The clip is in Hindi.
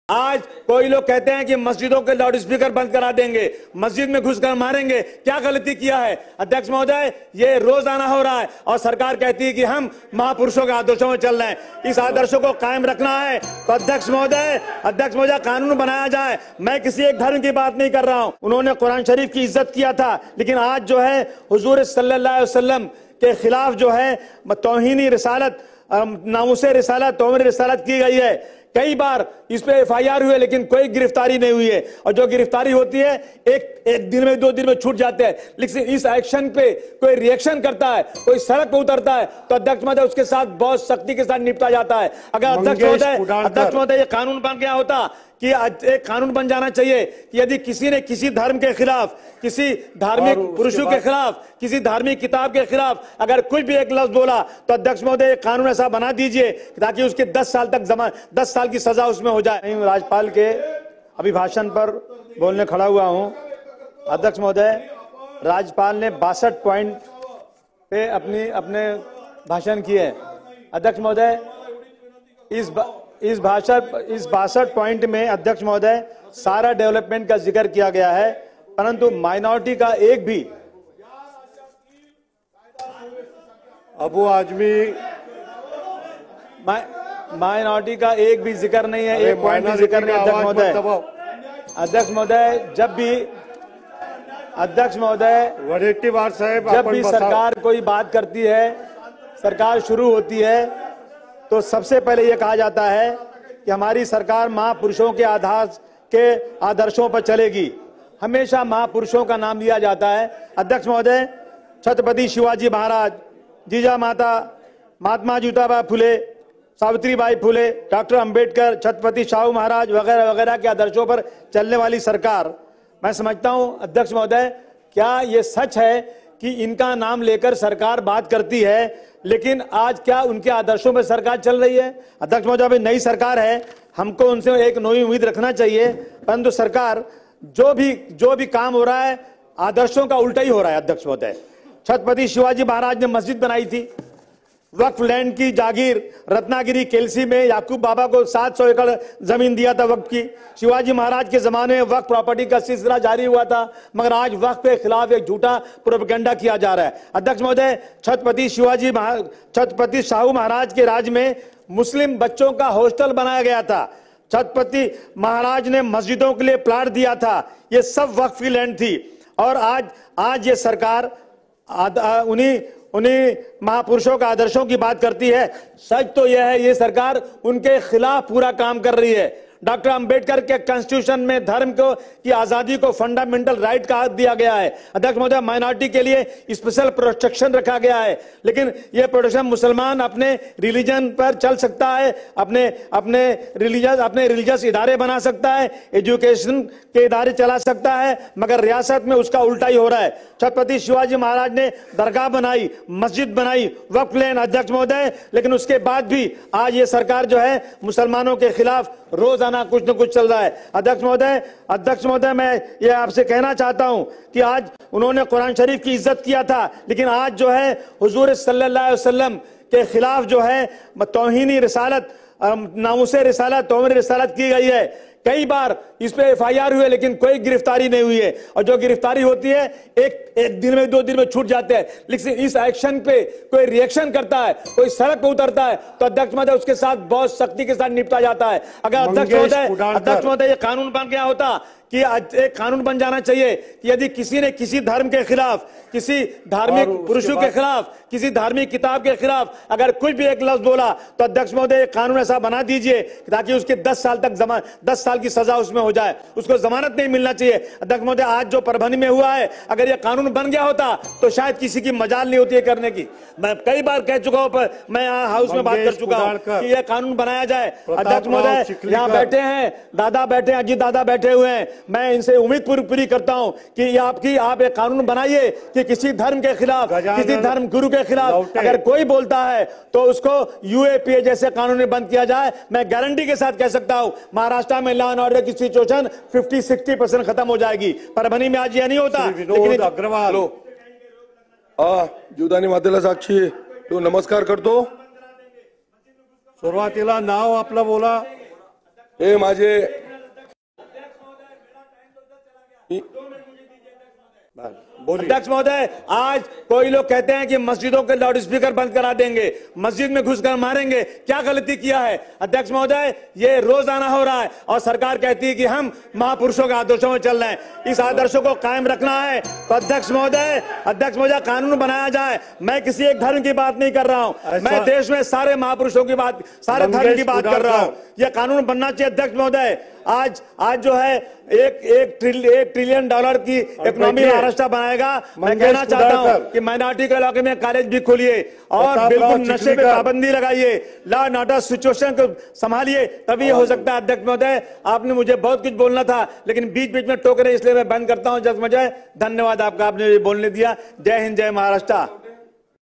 आज कोई लोग कहते हैं कि मस्जिदों के लाउड स्पीकर बंद करा देंगे, मस्जिद में घुसकर मारेंगे। क्या गलती किया है अध्यक्ष महोदय? ये रोजाना हो रहा है और सरकार कहती है कि हम महापुरुषों के आदर्शों में चल रहे हैं। इस आदर्शों को कायम रखना है तो अध्यक्ष महोदय कानून बनाया जाए। मैं किसी एक धर्म की बात नहीं कर रहा हूं। उन्होंने कुरान शरीफ की इज्जत किया था, लेकिन आज जो है हुजूर सल्लल्लाहु अलैहि वसल्लम के खिलाफ जो है तौहीनी रिसालत, नामुसे रिसालत, तौहीन रिसालत की गई है। कई बार इस पे एफआईआर हुए लेकिन कोई गिरफ्तारी नहीं हुई है, और जो गिरफ्तारी होती है एक दिन में 2 दिन में छूट जाते हैं। लेकिन इस एक्शन पे कोई रिएक्शन करता है, कोई सड़क पे उतरता है तो अध्यक्ष महोदय उसके साथ बहुत सख्ती के साथ निपटा जाता है। अगर अध्यक्ष महोदय ये कानून बन गया होता कि एक कानून बन जाना चाहिए कि यदि किसी ने किसी धर्म के खिलाफ, किसी धार्मिक पुरुषों के खिलाफ, किसी धार्मिक किताब के खिलाफ अगर कोई भी एक लफ्ज बोला तो अध्यक्ष महोदय कानून ऐसा बना दीजिए ताकि उसके 10 साल की सजा उसमें हो जाए। राज्यपाल के अभिभाषण पर बोलने खड़ा हुआ हूं। अध्यक्ष महोदय, राज्यपाल ने 62 पॉइंट पे अपने भाषण किए। अध्यक्ष महोदय, इस 62 पॉइंट में अध्यक्ष महोदय सारा डेवलपमेंट का जिक्र किया गया है, परंतु माइनॉरिटी का एक भी अबू आजमी माइनॉरिटी का एक भी जिक्र नहीं है, एक पॉइंट भी जिक्र नहीं। अध्यक्ष महोदय, जब भी सरकार कोई बात करती है, सरकार शुरू होती है, तो सबसे पहले यह कहा जाता है कि हमारी सरकार महापुरुषों के आदर्शों पर चलेगी। हमेशा महापुरुषों का नाम लिया जाता है। अध्यक्ष महोदय, छत्रपति शिवाजी महाराज, जीजा माता, महात्मा ज्योतिबा फुले, सावित्रीबाई फुले, डॉक्टर अंबेडकर, छत्रपति शाहू महाराज वगैरह वगैरह के आदर्शों पर चलने वाली सरकार, मैं समझता हूं अध्यक्ष महोदय, क्या यह सच है कि इनका नाम लेकर सरकार बात करती है, लेकिन आज क्या उनके आदर्शों पर सरकार चल रही है? अध्यक्ष महोदय, अभी नई सरकार है, हमको उनसे एक नई उम्मीद रखना चाहिए, परंतु सरकार जो भी काम हो रहा है आदर्शों का उल्टा ही हो रहा है। अध्यक्ष महोदय, छत्रपति शिवाजी महाराज ने मस्जिद बनाई थी, वक्फ लैंड की जागीर रत्नागिरी केलसी में याकूब बाबा को 700 एकड़ जमीन दिया था वक्फ की। शिवाजी महाराज के जमाने में वक्फ प्रॉपर्टी का सिलसिला जारी हुआ था, मगर आज वक्फ के खिलाफ एक झूठा प्रोपेगेंडा किया जा रहा है। अध्यक्ष महोदय, छत्रपति शाहू महाराज के राज में मुस्लिम बच्चों का हॉस्टल बनाया गया था। छत्रपति महाराज ने मस्जिदों के लिए प्लाट दिया था, ये सब वक्फ की लैंड थी। और आज ये सरकार उन्हीं महापुरुषों के आदर्शों की बात करती है। सच तो यह है, ये सरकार उनके खिलाफ पूरा काम कर रही है। डॉक्टर अंबेडकर के कॉन्स्टिट्यूशन में धर्म की आजादी को फंडामेंटल राइट कहा दिया गया है। अध्यक्ष महोदय, माइनॉरिटी के लिए स्पेशल प्रोटेक्शन रखा गया है, लेकिन यह प्रोटेक्शन मुसलमान अपने रिलीजन पर चल सकता है, अपने रिलीजियस इदारे बना सकता है, एजुकेशन के इदारे चला सकता है, मगर रियासत में उसका उल्टा ही हो रहा है। छत्रपति शिवाजी महाराज ने दरगाह बनाई, मस्जिद बनाई, वक्फ लैंड, अध्यक्ष महोदय, लेकिन उसके बाद भी आज ये सरकार जो है मुसलमानों के खिलाफ रोजाना कुछ न कुछ चल रहा है। अध्यक्ष महोदय, मैं ये आपसे कहना चाहता हूं कि आज उन्होंने कुरान शरीफ की इज्जत किया था, लेकिन आज जो है हुजूर सल्लल्लाहु अलैहि वसल्लम के खिलाफ जो है तौहीनी रिसालत, नामुसे रिसालत, तौहीन रिसालत की गई है। कई बार इस पे एफआईआर हुए लेकिन कोई गिरफ्तारी नहीं हुई है, और जो गिरफ्तारी होती है एक दिन में 2 दिन में छूट जाते हैं। लेकिन इस एक्शन पे कोई रिएक्शन करता है, कोई सड़क पे उतरता है तो अध्यक्ष महोदय उसके साथ बहुत सख्ती के साथ निपटा जाता है। अगर अध्यक्ष महोदय ये कानून बन गया होता कि एक कानून बन जाना चाहिए कि यदि किसी ने किसी धर्म के खिलाफ, किसी धार्मिक पुरुषों के खिलाफ, किसी धार्मिक किताब के खिलाफ अगर कोई भी एक लफ्ज बोला तो अध्यक्ष महोदय कानून ऐसा बना दीजिए ताकि उसके 10 साल की सजा उसमें हो जाए, उसको जमानत नहीं मिलना चाहिए। अध्यक्ष महोदय, आज जो परभनी में हुआ है, अगर यह कानून बन गया होता तो शायद किसी की मजाल नहीं होती है करने की। मैं कई बार कह चुका हूं, मैं यहाँ हाउस में बात कर चुका हूं कि यह कानून बनाया जाए। अध्यक्ष महोदय, यहाँ बैठे हैं दादा, बैठे हैं अजीत दादा, बैठे हुए हैं, मैं इनसे उम्मीद पूरी करता हूं कि आप एक कानून बनाइए कि किसी धर्म के खिलाफ, किसी धर्म गुरु के खिलाफ अगर कोई बोलता है तो उसको यूएपीए जैसे कानून में बंद किया जाए। मैं गारंटी के साथ कह सकता हूं महाराष्ट्र में लॉ एंड ऑर्डर की सिचुएशन 50-60% खत्म हो जाएगी। परभणी में आज यह नहीं होता। लेकिन अग्रवाल जीवदानी मातेला साक्षी तो नमस्कार करतो। सुरुवातीला नाव आपलं बोला। हे माझे बोलिए। अध्यक्ष महोदय, आज कोई लोग कहते हैं कि मस्जिदों के लाउड स्पीकर बंद करा देंगे, मस्जिद में घुसकर मारेंगे। क्या गलती किया है अध्यक्ष महोदय? ये रोजाना हो रहा है और सरकार कहती है कि हम महापुरुषों के आदर्शों में चल रहे हैं। इस आदर्शों को कायम रखना है तो अध्यक्ष महोदय कानून बनाया जाए। मैं किसी एक धर्म की बात नहीं कर रहा हूं, मैं देश में सारे महापुरुषों की बात, सारे धर्म की बात कर रहा हूं। यह कानून बनना चाहिए अध्यक्ष महोदय। आज जो है एक ट्रिलियन डॉलर की इकोनॉमी महाराष्ट्र बनाएगा। मैं कहना चाहता हूं कि माइनॉरिटी के इलाके में कॉलेज भी खोलिए और बिल्कुल नशे पे पाबंदी लगाइए, लॉ एंड ऑर्डर सिचुएशन को संभालिए, तभी हो सकता है। अध्यक्ष महोदय, आपने मुझे बहुत कुछ बोलना था लेकिन बीच बीच में टोक रहे, इसलिए मैं बंद करता हूं। अध्यक्ष महोदय, धन्यवाद आपका, आपने बोलने दिया। जय हिंद, जय महाराष्ट्र।